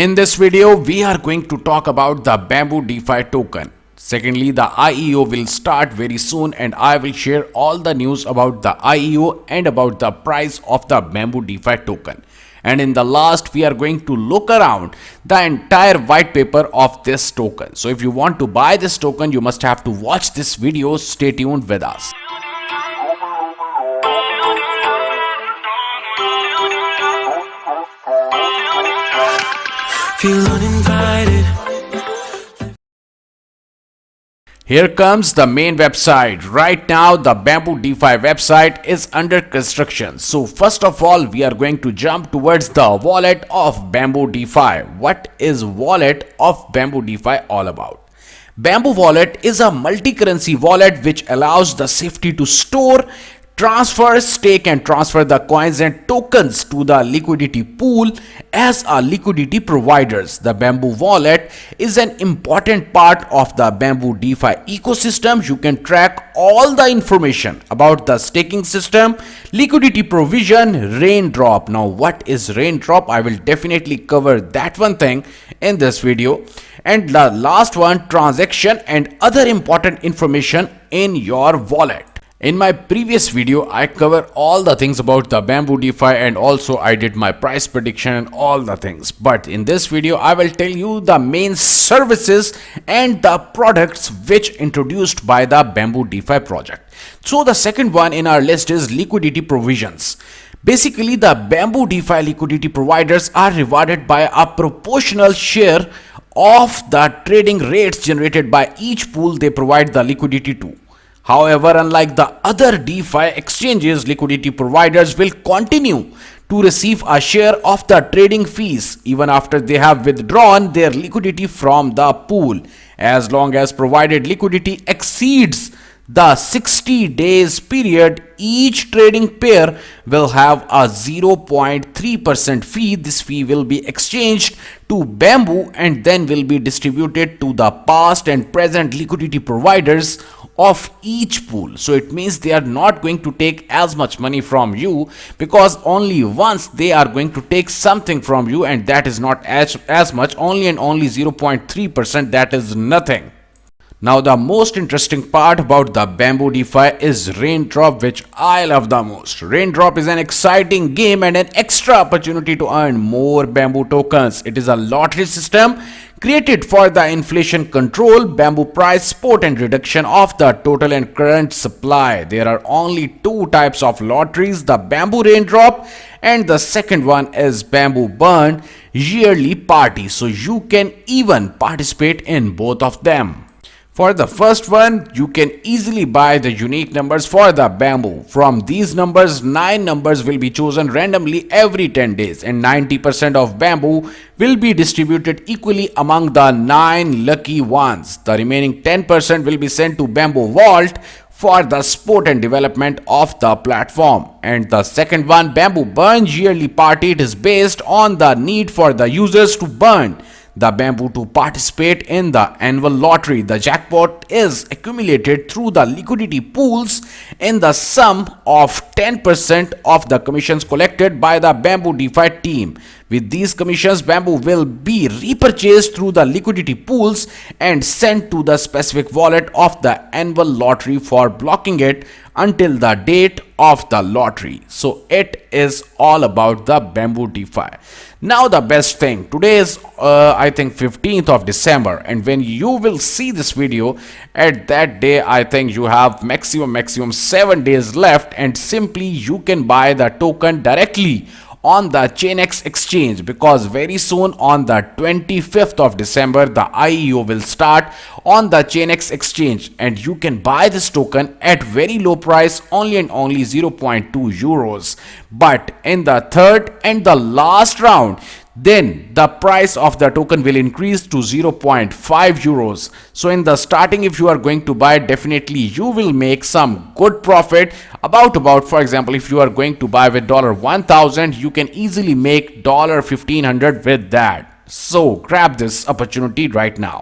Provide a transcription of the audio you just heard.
In this video, we are going to talk about the Bamboo DeFi token. Secondly, the IEO will start very soon and I will share all the news about the IEO and about the price of the Bamboo DeFi token. And in the last, we are going to look around the entire white paper of this token. So if you want to buy this token, you must have to watch this video. Stay tuned with us. Feel uninvited. Here comes the main website. Right now, the Bamboo DeFi website is under construction. So first of all, we are going to jump towards the wallet of Bamboo DeFi. What is wallet of Bamboo DeFi all about? Bamboo Wallet is a multi-currency wallet which allows the safety to store, transfer, stake and transfer the coins and tokens to the liquidity pool as a liquidity providers. The Bamboo Wallet is an important part of the Bamboo DeFi ecosystem. You can track all the information about the staking system, liquidity provision, raindrop. Now what is raindrop? I will definitely cover that one thing in this video. And the last one, transaction and other important information in your wallet. In my previous video, I covered all the things about the Bamboo DeFi and also I did my price prediction and all the things. But in this video, I will tell you the main services and the products which introduced by the Bamboo DeFi project. So the second one in our list is liquidity provisions. Basically, the Bamboo DeFi liquidity providers are rewarded by a proportional share of the trading rates generated by each pool they provide the liquidity to. However, unlike the other DeFi exchanges, liquidity providers will continue to receive a share of the trading fees even after they have withdrawn their liquidity from the pool, as long as provided liquidity exceeds the 60 days period. Each trading pair will have a 0.3% fee. This fee will be exchanged to Bamboo and then will be distributed to the past and present liquidity providers of each pool. So it means they are not going to take as much money from you, because only once they are going to take something from you, and that is not as much, only and only 0.3%. that is nothing. Now the most interesting part about the Bamboo DeFi is Raindrop, which I love the most. Raindrop is an exciting game and an extra opportunity to earn more Bamboo tokens. It is a lottery system created for the inflation control, Bamboo price support and reduction of the total and current supply. There are only two types of lotteries, the Bamboo Raindrop and the second one is Bamboo Burn Yearly Party. So you can even participate in both of them. For the first one, you can easily buy the unique numbers for the Bamboo. From these numbers, 9 numbers will be chosen randomly every 10 days and 90% of Bamboo will be distributed equally among the 9 lucky ones. The remaining 10% will be sent to Bamboo Vault for the support and development of the platform. And the second one, Bamboo Burn Yearly Party, it is based on the need for the users to burn the Bamboo to participate in the annual lottery. The jackpot is accumulated through the liquidity pools in the sum of 10% of the commissions collected by the Bamboo DeFi team. With these commissions, Bamboo will be repurchased through the liquidity pools and sent to the specific wallet of the annual lottery for blocking it until the date of the lottery. So it is all about the Bamboo DeFi. Now the best thing, today is I think 15th of December, and when you will see this video, at that day I think you have maximum 7 days left, and simply you can buy the token directly on the Chainx exchange, because very soon on the 25th of December the IEO will start on the Chainx exchange and you can buy this token at very low price, only and only 0.2 euros. But in the third and the last round, then the price of the token will increase to 0.5 euros. So in the starting, if you are going to buy, definitely you will make some good profit. About for example, if you are going to buy with $1,000, you can easily make $1,500 with that. So grab this opportunity right now.